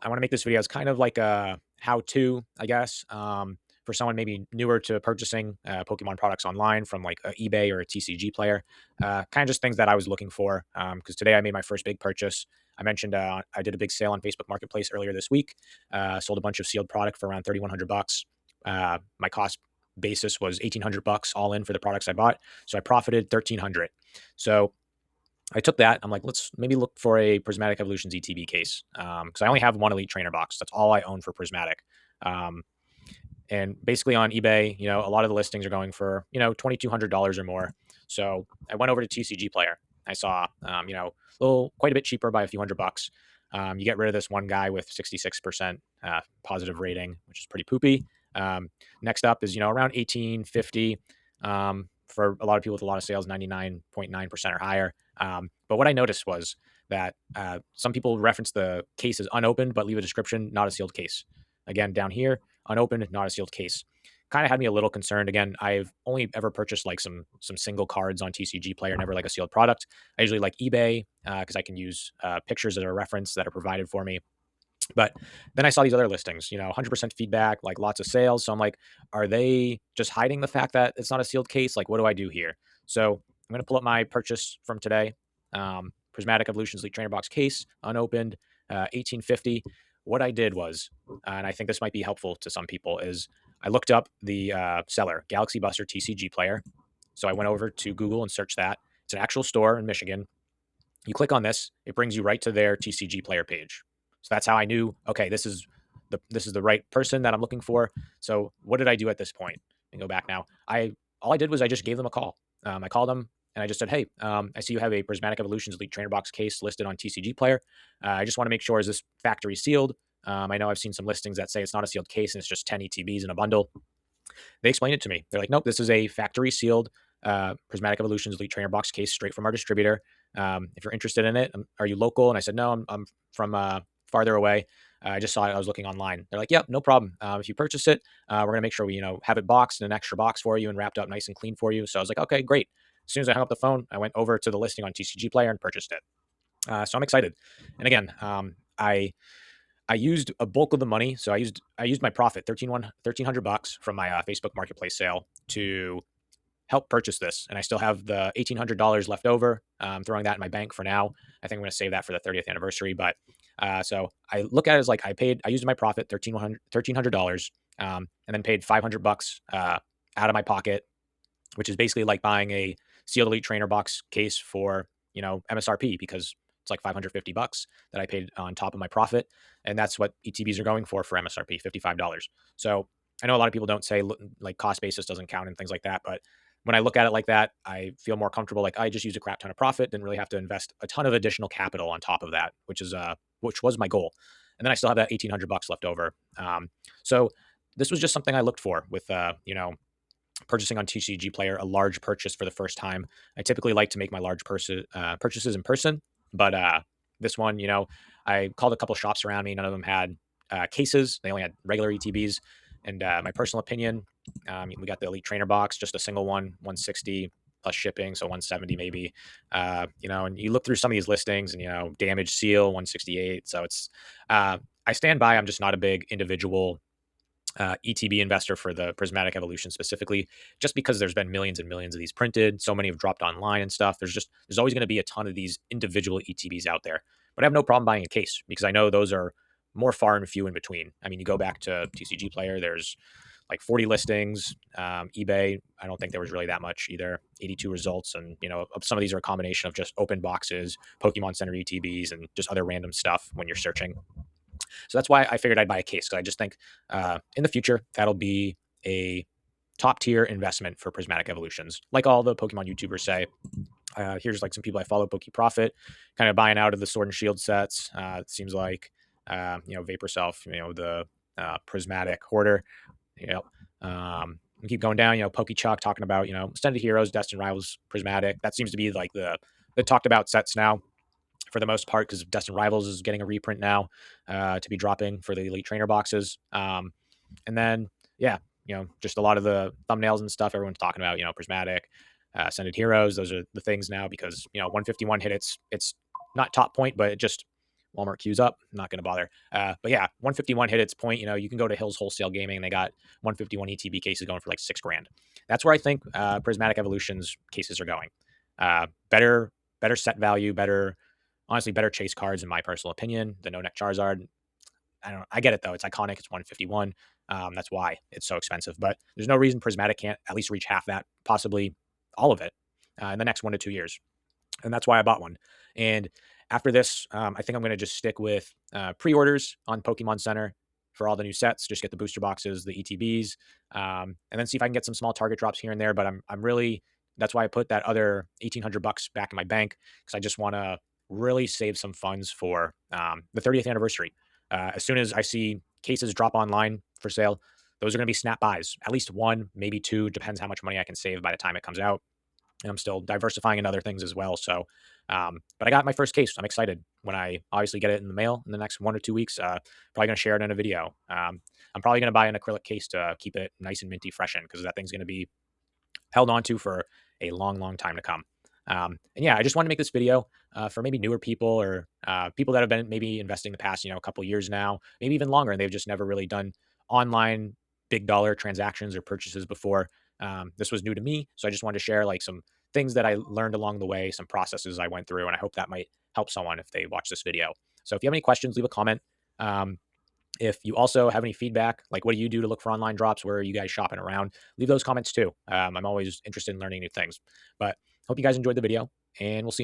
I want to make this video as kind of like a how-to, I guess, for someone maybe newer to purchasing Pokemon products online from like a eBay or a TCG player. Kind of just things that I was looking for. Because today I made my first big purchase. I mentioned I did a big sale on Facebook Marketplace earlier this week. Sold a bunch of sealed product for around $3,100. My cost basis was $1,800 all in for the products I bought. So I profited $1,300. So I took that. I'm like, let's maybe look for a Prismatic Evolutions ETB case because I only have one Elite Trainer box. That's all I own for Prismatic. Um, and basically on eBay, a lot of the listings are going for $2,200 or more. So I went over to TCG Player. I saw quite a bit cheaper by a few $100. You get rid of this one guy with 66% positive rating, which is pretty poopy. Next up is around 1850. For a lot of people with a lot of sales, 99.9% or higher. But what I noticed was that some people reference the case as unopened, but leave a description, not a sealed case. Again, down here, unopened, not a sealed case. Kind of had me a little concerned. Again, I've only ever purchased like some single cards on TCG Player, never like a sealed product. I usually like eBay because I can use pictures that are referenced that are provided for me. But then I saw these other listings, 100% feedback, like lots of sales. So I'm like, are they just hiding the fact that it's not a sealed case? Like, what do I do here? So I'm going to pull up my purchase from today. Prismatic Evolutions Elite Trainer Box case, unopened, 1850. What I did was, and I think this might be helpful to some people, is I looked up the seller, Galaxy Buster TCG Player. So I went over to Google and searched that. It's an actual store in Michigan. You click on this, it brings you right to their TCG Player page. So that's how I knew, okay, this is the right person that I'm looking for. So what did I do at this point? And go back now. All I did was I just gave them a call. I called them and I just said, hey, I see you have a Prismatic Evolutions Elite Trainer Box case listed on TCG Player. I just want to make sure, is this factory sealed? I know I've seen some listings that say it's not a sealed case and it's just 10 ETBs in a bundle. They explained it to me. They're like, nope, this is a factory sealed Prismatic Evolutions Elite Trainer Box case straight from our distributor. If you're interested in it, are you local? And I said, no, I'm from farther away. I just saw it. I was looking online. They're like, yep, no problem. If you purchase it, we're going to make sure we, have it boxed in an extra box for you and wrapped up nice and clean for you. So I was like, okay, great. As soon as I hung up the phone, I went over to the listing on TCG Player and purchased it. So I'm excited. And again, I used a bulk of the money. So I used my profit, $1,300 from my Facebook Marketplace sale to help purchase this. And I still have the $1,800 left over. I'm throwing that in my bank for now. I think I'm going to save that for the 30th anniversary. But so I look at it as like I used my profit, $1,300, and then paid $500 out of my pocket, which is basically like buying a sealed Elite Trainer Box case for, MSRP, because it's like $550 that I paid on top of my profit. And that's what ETBs are going for MSRP, $55. So I know a lot of people don't say like cost basis doesn't count and things like that, but when I look at it like that, I feel more comfortable. Like I just used a crap ton of profit, didn't really have to invest a ton of additional capital on top of that, which was my goal. And then I still have that $1,800 left over. So this was just something I looked for with, purchasing on TCG Player, a large purchase for the first time. I typically like to make my large purchases in person, but this one, I called a couple shops around me. None of them had cases. They only had regular ETBs. And my personal opinion, we got the Elite Trainer Box, just a single one, 160 plus shipping, so 170 maybe. And you look through some of these listings and, damaged seal, 168. So it's, I stand by, I'm just not a big individual ETB investor for the Prismatic Evolution specifically, just because there's been millions and millions of these printed. So many have dropped online and stuff. There's always going to be a ton of these individual ETBs out there. But I have no problem buying a case because I know those are more far and few in between. I mean, you go back to TCG Player, there's like 40 listings. eBay, I don't think there was really that much either. 82 results. And, some of these are a combination of just open boxes, Pokemon Center ETBs, and just other random stuff when you're searching. So that's why I figured I'd buy a case, because I just think in the future, that'll be a top tier investment for Prismatic Evolutions. Like all the Pokemon YouTubers say, here's like some people I follow, PokeProfit, kind of buying out of the Sword and Shield sets. It seems like, Vapor Self, the Prismatic Hoarder, we keep going down, PokeChuck talking about, Extended Heroes, Destined Rivals, Prismatic. That seems to be like the talked about sets now, for the most part, because Destined Rivals is getting a reprint now to be dropping for the Elite Trainer boxes. And then, just a lot of the thumbnails and stuff everyone's talking about, Prismatic, Ascended Heroes. Those are the things now because, 151 hit it's not top point, but it just Walmart queues up. I'm not going to bother. But yeah, 151 hit its point. You can go to Hills Wholesale Gaming and they got 151 ETB cases going for like $6,000. That's where I think Prismatic Evolution's cases are going. Better set value, honestly, better chase cards in my personal opinion. The No Neck Charizard, I get it though. It's iconic. It's 151. That's why it's so expensive. But there's no reason Prismatic can't at least reach half that, possibly all of it, in the next 1 to 2 years. And that's why I bought one. And after this, I think I'm going to just stick with pre-orders on Pokemon Center for all the new sets. Just get the booster boxes, the ETBs, and then see if I can get some small target drops here and there. But I'm really, that's why I put that other $1,800 back in my bank, because I just want to really save some funds for the 30th anniversary. As soon as I see cases drop online for sale, those are going to be snap buys. At least one, maybe two, depends how much money I can save by the time it comes out. And I'm still diversifying in other things as well. So, but I got my first case. I'm excited when I obviously get it in the mail in the next 1 or 2 weeks. Probably going to share it in a video. I'm probably going to buy an acrylic case to keep it nice and minty fresh in, because that thing's going to be held onto for a long, long time to come. And yeah, I just wanted to make this video for maybe newer people, or people that have been maybe investing the past, a couple years now, maybe even longer, and they've just never really done online big dollar transactions or purchases before. This was new to me, so I just wanted to share like some things that I learned along the way, some processes I went through, and I hope that might help someone if they watch this video. So if you have any questions, leave a comment. If you also have any feedback, like what do you do to look for online drops? Where are you guys shopping around? Leave those comments too. I'm always interested in learning new things. But hope you guys enjoyed the video, and we'll see you